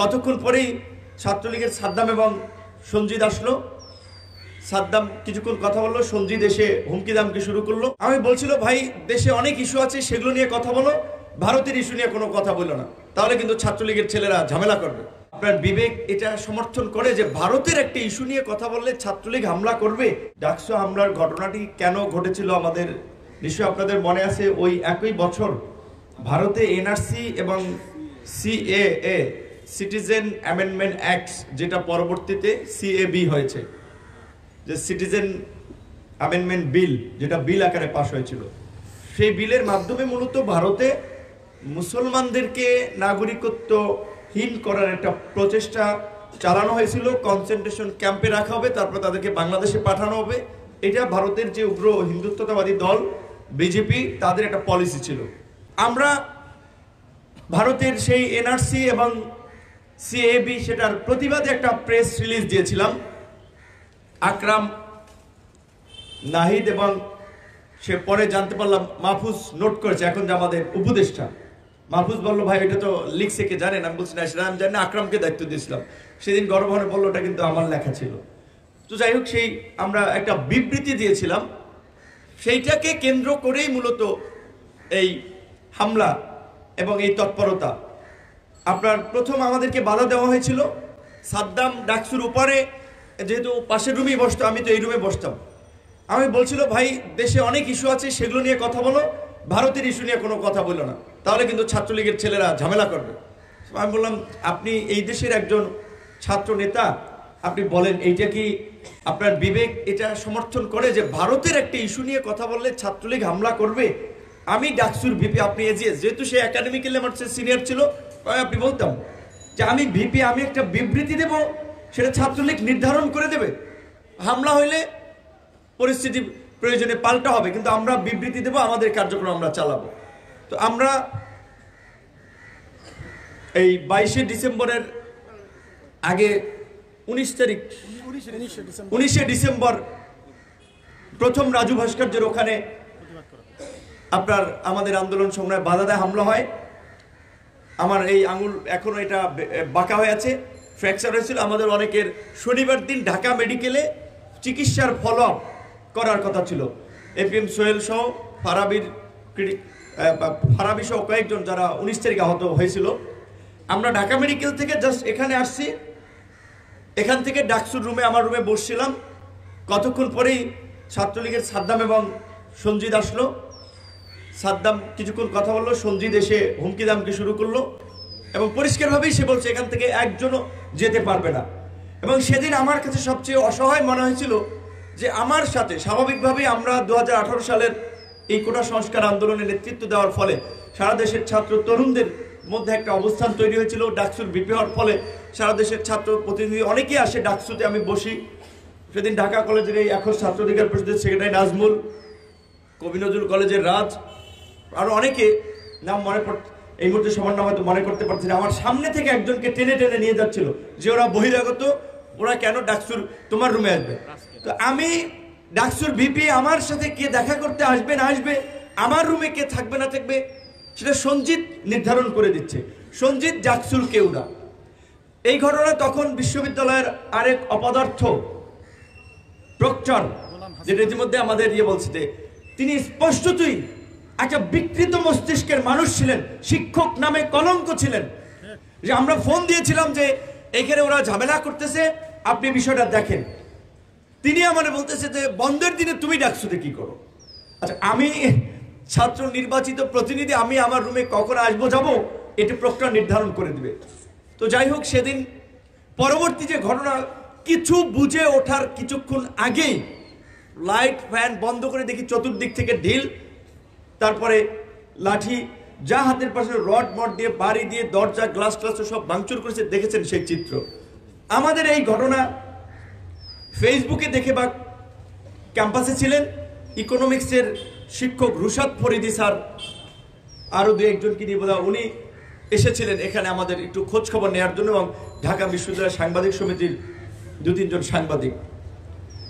কতক্ষণ পরেই ছাত্রলীগের সাদ্দাম এবং সঞ্জিদ আসলো। সাদ্দাম কিছুক্ষণ কথা বললো, সঞ্জিদ এসে হুমকি দামকি শুরু করলো। আমি বলছিল, ভাই দেশে অনেক ইস্যু আছে, সেগুলো নিয়ে কথা বলো, ভারতের ইস্যু নিয়ে কোনো কথা বলো না, তাহলে কিন্তু ছাত্রলীগের ছেলেরা ঝামেলা করবে। আপনার বিবেক এটা সমর্থন করে যে ভারতের একটা ইস্যু নিয়ে কথা বললে ছাত্রলীগ হামলা করবে? ডাকসু হামলার ঘটনাটি কেন ঘটেছিল আমাদের নিশ্চয়ই আপনাদের মনে আছে। ওই একই বছর ভারতে এনআরসি এবং সিএএ, সিটিজেন অ্যামেন্ডমেন্ট অ্যাক্ট, যেটা পরবর্তীতে সিএবি হয়েছে, যে সিটিজেন অ্যামেন্ডমেন্ট বিল, যেটা বিল আকারে পাশ হয়েছিল, সেই বিলের মাধ্যমে মূলত ভারতে মুসলমানদেরকে নাগরিকত্বহীন করার একটা প্রচেষ্টা চালানো হয়েছিল। কনসেন্ট্রেশন ক্যাম্পে রাখা হবে, তারপর তাদেরকে বাংলাদেশে পাঠানো হবে। এটা ভারতের যে উগ্র হিন্দুত্ববাদী দল বিজেপি, তাদের একটা পলিসি ছিল। আমরা ভারতের সেই এনআরসি এবং সিএবি সেটার প্রতিবাদে একটা প্রেস রিলিজ দিয়েছিলাম। আকরাম, নাহিদ এবং সে পরে জানতে পারলাম মাহফুজ নোট করেছে, এখন যে আমাদের উপদেষ্টা মাহফুজ বললো, ভাই এটা তো লিখছে কে জানেন? আমি বলছি না, সেটা আমি জানি না, আকরামকে দায়িত্ব দিয়েছিলাম। সেদিন গর্বভরে বললো ওটা কিন্তু আমার লেখা ছিল। তো যাই হোক, সেই আমরা একটা বিবৃতি দিয়েছিলাম, সেইটাকে কেন্দ্র করেই মূলত এই হামলা এবং এই তৎপরতা। আপনার প্রথম আমাদেরকে বাধা দেওয়া হয়েছিল। সাদ্দাম ডাকসুর উপরে, যেহেতু পাশের রুমেই বসতো, আমি তো এই রুমে বসতাম। আমি বলছিল, ভাই দেশে অনেক ইস্যু আছে, সেগুলো নিয়ে কথা বলো, ভারতের ইস্যু নিয়ে কোনো কথা বলো না, তাহলে কিন্তু ছাত্রলীগের ছেলেরা ঝামেলা করবে। আমি বললাম, আপনি এই দেশের একজন ছাত্র নেতা, আপনি বলেন এইটা কি আপনার বিবেক এটা সমর্থন করে যে ভারতের একটা ইস্যু নিয়ে কথা বললে ছাত্রলীগ হামলা করবে? আমি ডাকসুর ভিপি, আপনি এজিএস, যেহেতু সে একাডেমিক্যালি আমার সিনিয়র ছিল, আপনি বলতাম যে আমি ভিপি, আমি একটা বিবৃতি দেব, সেটা ছাত্রলীগ নির্ধারণ করে দেবে। হামলা হইলে পরিস্থিতি প্রয়োজনে পাল্টা হবে, কিন্তু আমরা বিবৃতি দেব, আমাদের কার্যক্রম আমরা চালাবো। তো আমরা এই 22শে ডিসেম্বরের আগে 19শে ডিসেম্বর প্রথম রাজু ভাস্কর্যের ওখানে আপনার আমাদের আন্দোলন সংগ্রামে বাধা দেয়, হামলা হয়। আমার এই আঙুল এখনো এটা বাঁকা হয়ে আছে, ফ্র্যাকচার হয়েছিল। আমাদের অনেকের শনিবার দিন ঢাকা মেডিকেলে চিকিৎসার ফলো আপ করার কথা ছিল। এপিএম সোহেল সহ ফারাবি সহ কয়েকজন যারা 19 তারিখে আহত হয়েছিল। আমরা ঢাকা মেডিকেল থেকে জাস্ট এখানে আসছি, এখান থেকে ডাকসুর রুমে, আমার রুমে বসছিলাম। কতক্ষণ পরেই ছাত্রলীগের সাদ্দাম এবং সঞ্জিদ আসলো। সাদ্দাম কিছুক্ষণ কথা বললো, সঞ্জিদ এসে হুমকি দামকি শুরু করলো এবং পরিষ্কারভাবেই সে বলছে এখান থেকে একজনও যেতে পারবে না। এবং সেদিন আমার কাছে সবচেয়ে অসহায় মনে হয়েছিল যে আমার সাথে স্বাভাবিকভাবেই আমরা 2018 সালের এই কোটা সংস্কার আন্দোলনে নেতৃত্ব দেওয়ার ফলে সারা দেশের ছাত্র তরুণদের মধ্যে একটা অবস্থান তৈরি হয়েছিল। ডাকসুর ভিপি হওয়ার ফলে সারা দেশের ছাত্র প্রতিনিধি অনেকেই আসে ডাকসুতে, আমি বসি। সেদিন ঢাকা কলেজের এই এখন ছাত্রাধিকার পরিষদের সেক্রেটারি নাজমুল, কবি নজরুল কলেজের রাজ, আরো অনেকে নাম মনে এই মুহূর্তে সবার নাম হয়তো মনে করতে পারছি না, আমার সামনে থেকে একজনকে টেনে টেনে নিয়ে যাচ্ছিল যে ওরা বহিরাগত, ওরা কেন ডাকসুর তোমার রুমে আসবে? তো আমি ডাকসুর ভিপি, আমার সাথে কে দেখা করতে আসবে না আসবে, আমার রুমে কে থাকবে না থাকবে, সেটা সঞ্জিত নির্ধারণ করে দিচ্ছে। সঞ্জিত ডাকসুর কেউ না। এই ঘটনা তখন বিশ্ববিদ্যালয়ের আরেক অপদার্থ প্রক্টর, যেটা ইতিমধ্যে আমাদের বলছে যে তিনি স্পষ্টতই একটা বিকৃত মস্তিষ্কের মানুষ ছিলেন, শিক্ষক নামে কলঙ্ক ছিলেন। যে আমরা ফোন দিয়েছিলাম যে এখানে ওরা ঝামেলা করতেছে, আপনি বিষয়টা দেখেন। তিনি আমারে বলতেছে যে বন্ধের দিনে তুমি ডাকসুতে কি করো? আচ্ছা, আমি ছাত্র নির্বাচিত প্রতিনিধি, আমি আমার রুমে কখন আসবো যাবো এটা প্রক্টর নির্ধারণ করে দিবে। তো যাই হোক, সেদিন পরবর্তী যে ঘটনা, কিছু বুঝে ওঠার কিছুক্ষণ আগেই লাইট ফ্যান বন্ধ করে দেখি চতুর্দিক থেকে ঢিল, তারপরে লাঠি, যা হাতের পাশে রড মড দিয়ে, বাড়ি দিয়ে, দরজা গ্লাস ট্লাস সব ভাঙচুর করেছে। দেখেছেন সেই চিত্র। আমাদের এই ঘটনা ফেসবুকে দেখে বা ক্যাম্পাসে ছিলেন ইকোনমিক্সের শিক্ষক রুশাদ ফরিদি স্যার, আরো দু একজনকে নিয়ে বোধহয় উনি এসেছিলেন এখানে আমাদের একটু খোঁজ খবর নেওয়ার জন্য, এবং ঢাকা বিশ্ববিদ্যালয়ের সাংবাদিক সমিতির 2-3 জন সাংবাদিক।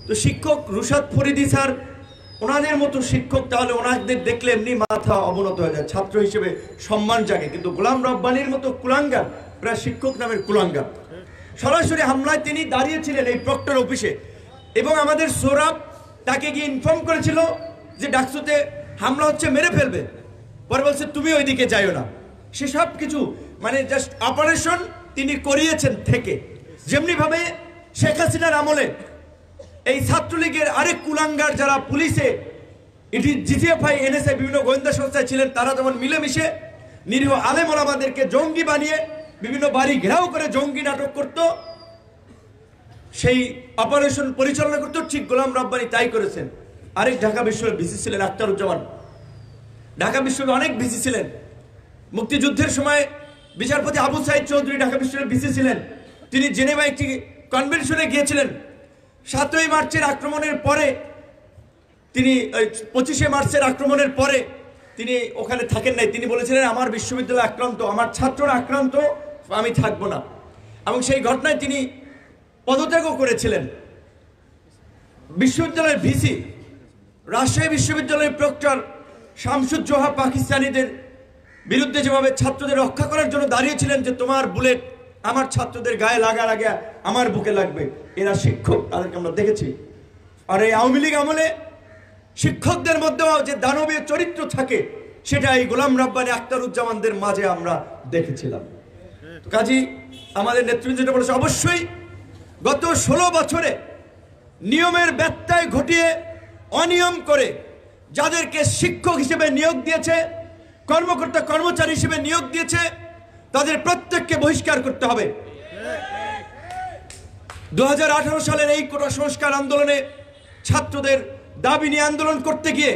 তো শিক্ষক রুশাদ ফরিদি স্যার, ওনাদের মতো শিক্ষক, তাহলে ওনাদের দেখলে এমনি মাথা অবনত হয়ে যায়, ছাত্র হিসেবে সম্মান জাগে। কিন্তু গোলাম রব্বানির মতো কুলাঙ্গার প্রায় শিক্ষক নামের কুলাঙ্গার। সরাসরি হামলায় তিনি দাঁড়িয়েছিলেন এই প্রক্টর অফিসে, এবং আমাদের সোরাব তাকে গিয়ে ইনফর্ম করেছিল যে ডাকসুতে হামলা হচ্ছে, মেরে ফেলবে। পরে বলছে তুমি ওইদিকে যাইও না। সে সব কিছু মানে জাস্ট অপারেশন তিনি করিয়েছেন থেকে, যেমনিভাবে শেখ হাসিনার আমলে এই ছাত্রলীগের আরেক কুলাঙ্গার যারা পুলিশে এটি জিজিএফআই এনএসআই বিভিন্ন গোয়েন্দা সংস্থায় ছিলেন, তারা যেমন মিলেমিশে নিরীহ আলেম ওলামাদেরকে জঙ্গি বানিয়ে বিভিন্ন বাড়ি ঘেরাও করে জঙ্গি নাটক করত, সেই অপারেশন পরিচালনা করত, ঠিক গোলাম রব্বানী তাই করেছেন। আরেক ঢাকা বিশ্ববিদ্যালয়ের ভিসি ছিলেন আখতারুজ্জামান, ঢাকা বিশ্ববিদ্যালয়ে অনেক ভিসি ছিলেন। মুক্তিযুদ্ধের সময় বিচারপতি আবু সাইদ চৌধুরী ঢাকা বিশ্ববিদ্যালয়ের ভিসি ছিলেন। তিনি জেনেভা একটি কনভেনশনে গিয়েছিলেন। 7ই মার্চের আক্রমণের পরে তিনি 25শে মার্চের আক্রমণের পরে তিনি ওখানে থাকেন নাই। তিনি বলেছিলেন আমার বিশ্ববিদ্যালয় আক্রান্ত, আমার ছাত্ররা আক্রান্ত, আমি থাকবো না। এবং সেই ঘটনায় তিনি পদত্যাগও করেছিলেন। বিশ্ববিদ্যালয়ের ভিসি, রাজশাহী বিশ্ববিদ্যালয়ের প্রক্টর শামসুজ্জোহা পাকিস্তানিদের বিরুদ্ধে যেভাবে ছাত্রদের রক্ষা করার জন্য দাঁড়িয়েছিলেন যে তোমার বুলেট আমার ছাত্রদের গায়ে লাগার আগে আমার বুকে লাগবে, এরা শিক্ষক, তাদেরকে আমরা দেখেছি। আর এই আওয়ামী লীগ আমলে শিক্ষকদের মধ্যেও যে দানবীয় চরিত্র থাকে, সেটা এই গোলাম রব্বানী আখতারুজ্জামানদের মাঝে আমরা দেখেছিলাম। কাজী আমাদের নেতৃবৃন্দ যেটা বলেছে, অবশ্যই গত 16 বছরে নিয়মের ব্যত্যয় ঘটিয়ে অনিয়ম করে যাদেরকে শিক্ষক হিসেবে নিয়োগ দিয়েছে, কর্মকর্তা কর্মচারী হিসেবে নিয়োগ দিয়েছে, তাদের প্রত্যেককে বহিষ্কার করতে হবে। 2018 সালের এই কোটা সংস্কার আন্দোলনে ছাত্রদের দাবি নিয়ে আন্দোলন করতে গিয়ে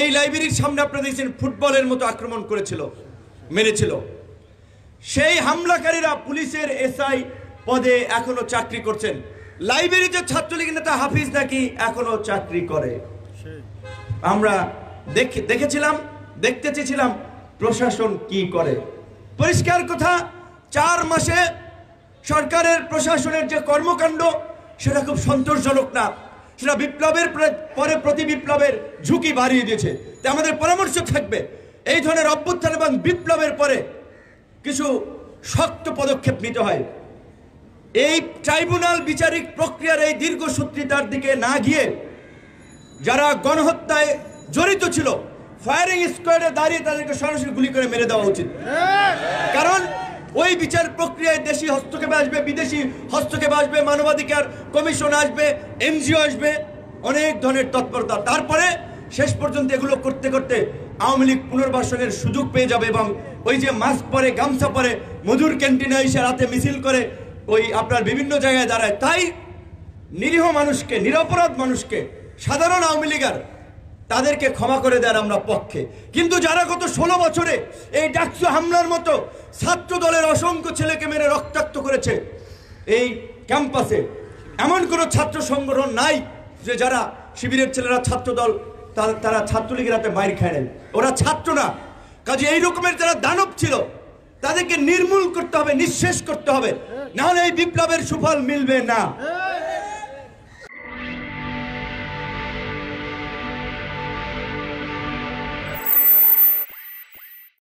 এই লাইব্রেরির সামনে আপনারা দেখছেন ফুটবলের মতো আক্রমণ করেছিল, মেরেছিল। সেই হামলাকারীরা পুলিশের এসআই পদে এখনো চাকরি করছেন। লাইব্রেরিতে ছাত্রলীগ নেতা হাফিজ নাকি এখনো চাকরি করে। আমরা দেখেছিলাম, দেখতে চেয়েছিলাম প্রশাসন কি করে। পরিষ্কার কথা, 4 মাসে সরকারের প্রশাসনের যে কর্মকাণ্ড সেটা খুব সন্তোষজনক না। সেটা বিপ্লবের পরে প্রতি বিপ্লবের ঝুঁকি বাড়িয়ে দিয়েছে। তাই আমাদের পরামর্শ থাকবে, এই ধরনের অভ্যুত্থান এবং বিপ্লবের পরে কিছু শক্ত পদক্ষেপ নিতে হয়। এই ট্রাইব্যুনাল বিচারিক প্রক্রিয়ার এই দীর্ঘসূত্রিতার দিকে না গিয়ে যারা গণহত্যায় জড়িত ছিল, ফায়ারিং স্কোয়াডে দাঁড়িয়ে তাদেরকে সরাসরি গুলি করে মেরে দেওয়া উচিত। কারণ ওই বিচার প্রক্রিয়ায় দেশি হস্তক্ষেপ আসবে, বিদেশি হস্তক্ষেপ আসবে, মানবাধিকার কমিশন আসবে, এনজিও আসবে, অনেক ধরনের তৎপরতা। তারপরে শেষ পর্যন্ত এগুলো করতে করতে আওয়ামী লীগ পুনর্বাসনের সুযোগ পেয়ে যাবে এবং ওই যে মাস্ক পরে, গামছা পরে, মধুর ক্যান্টিনে এসে রাতে মিছিল করে ওই আপনার বিভিন্ন জায়গায় দাঁড়ায়। তাই নিরীহ মানুষকে, নিরপরাধ মানুষকে, সাধারণ আওয়ামী লীগার তাদেরকে ক্ষমা করে দেওয়ার আমরা পক্ষে। কিন্তু যারা গত 16 বছরে এই ডাকসু হামলার মতো ছাত্র দলের অসংখ্য ছেলেকে মেরে রক্তাক্ত করেছে, এই ক্যাম্পাসে এমন কোনো ছাত্র সংগঠন নাই যে যারা শিবিরের ছেলেরা ছাত্র দল, তারা ছাত্রলীগের হাতে মাইর খায় নাই। ওরা ছাত্র না। কাজে এই রকমের যারা দানব ছিল তাদেরকে নির্মূল করতে হবে, নিঃশেষ করতে হবে, নাহলে এই বিপ্লবের সুফল মিলবে না।